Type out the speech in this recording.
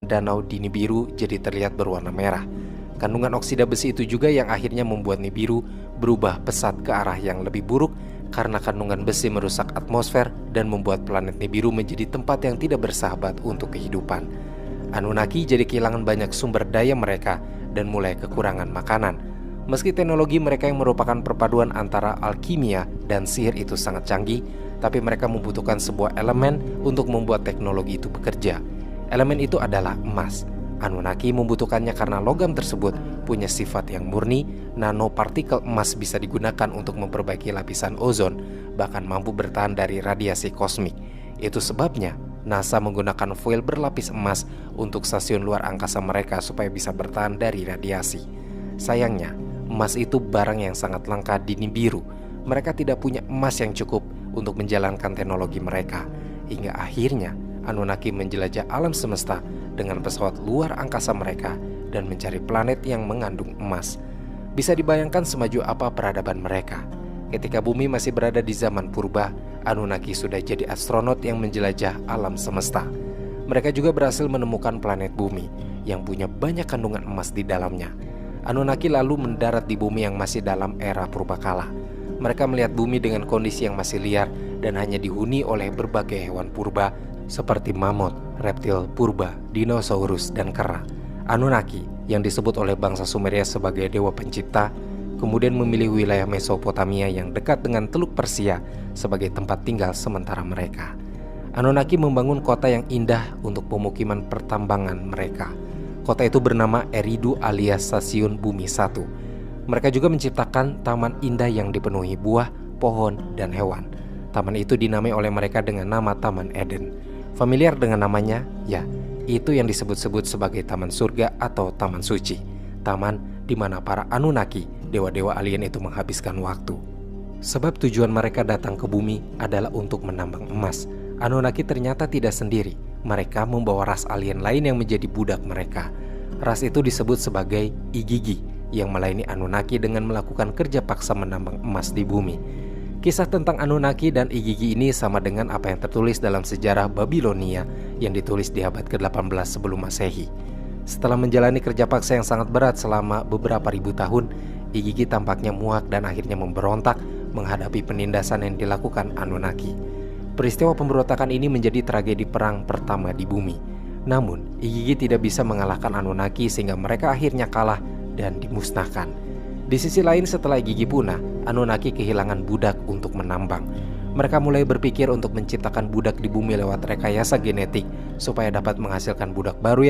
danau di Nibiru jadi terlihat berwarna merah. Kandungan oksida besi itu juga yang akhirnya membuat Nibiru berubah pesat ke arah yang lebih buruk karena kandungan besi merusak atmosfer dan membuat planet Nibiru menjadi tempat yang tidak bersahabat untuk kehidupan. Anunnaki jadi kehilangan banyak sumber daya mereka dan mulai kekurangan makanan. Meski teknologi mereka yang merupakan perpaduan antara alkimia dan sihir itu sangat canggih, tapi mereka membutuhkan sebuah elemen untuk membuat teknologi itu bekerja. Elemen itu adalah emas. Anunnaki membutuhkannya karena logam tersebut punya sifat yang murni. Nanopartikel emas bisa digunakan untuk memperbaiki lapisan ozon, bahkan mampu bertahan dari radiasi kosmik. Itu sebabnya NASA menggunakan foil berlapis emas untuk stasiun luar angkasa mereka supaya bisa bertahan dari radiasi. Sayangnya, emas itu barang yang sangat langka di Nibiru. Mereka tidak punya emas yang cukup untuk menjalankan teknologi mereka. Hingga akhirnya Anunnaki menjelajah alam semesta dengan pesawat luar angkasa mereka dan mencari planet yang mengandung emas. Bisa dibayangkan semaju apa peradaban mereka. Ketika bumi masih berada di zaman purba, Anunnaki sudah jadi astronot yang menjelajah alam semesta. Mereka juga berhasil menemukan planet bumi yang punya banyak kandungan emas di dalamnya. Anunnaki lalu mendarat di bumi yang masih dalam era purbakala. Mereka melihat bumi dengan kondisi yang masih liar dan hanya dihuni oleh berbagai hewan purba seperti mamut, reptil purba, dinosaurus, dan kera. Anunnaki yang disebut oleh bangsa Sumeria sebagai dewa pencipta kemudian memilih wilayah Mesopotamia yang dekat dengan Teluk Persia sebagai tempat tinggal sementara mereka. Anunnaki membangun kota yang indah untuk pemukiman pertambangan mereka. Kota itu bernama Eridu alias Stasiun Bumi 1. Mereka juga menciptakan taman indah yang dipenuhi buah, pohon, dan hewan. Taman itu dinamai oleh mereka dengan nama Taman Eden. Familiar dengan namanya? Ya, itu yang disebut-sebut sebagai Taman Surga atau Taman Suci. Taman di mana para Anunnaki, dewa-dewa alien itu menghabiskan waktu. Sebab tujuan mereka datang ke bumi adalah untuk menambang emas. Anunnaki ternyata tidak sendiri. Mereka membawa ras alien lain yang menjadi budak mereka. Ras itu disebut sebagai Igigi yang melayani Anunnaki dengan melakukan kerja paksa menambang emas di bumi. Kisah tentang Anunnaki dan Igigi ini sama dengan apa yang tertulis dalam sejarah Babilonia yang ditulis di abad ke-18 sebelum Masehi. Setelah menjalani kerja paksa yang sangat berat selama beberapa ribu tahun, Igigi tampaknya muak dan akhirnya memberontak menghadapi penindasan yang dilakukan Anunnaki. Peristiwa pemberontakan ini menjadi tragedi perang pertama di bumi. Namun, Igigi tidak bisa mengalahkan Anunnaki sehingga mereka akhirnya kalah dan dimusnahkan. Di sisi lain, setelah Igigi punah, Anunnaki kehilangan budak untuk menambang. Mereka mulai berpikir untuk menciptakan budak di bumi lewat rekayasa genetik supaya dapat menghasilkan budak baru yang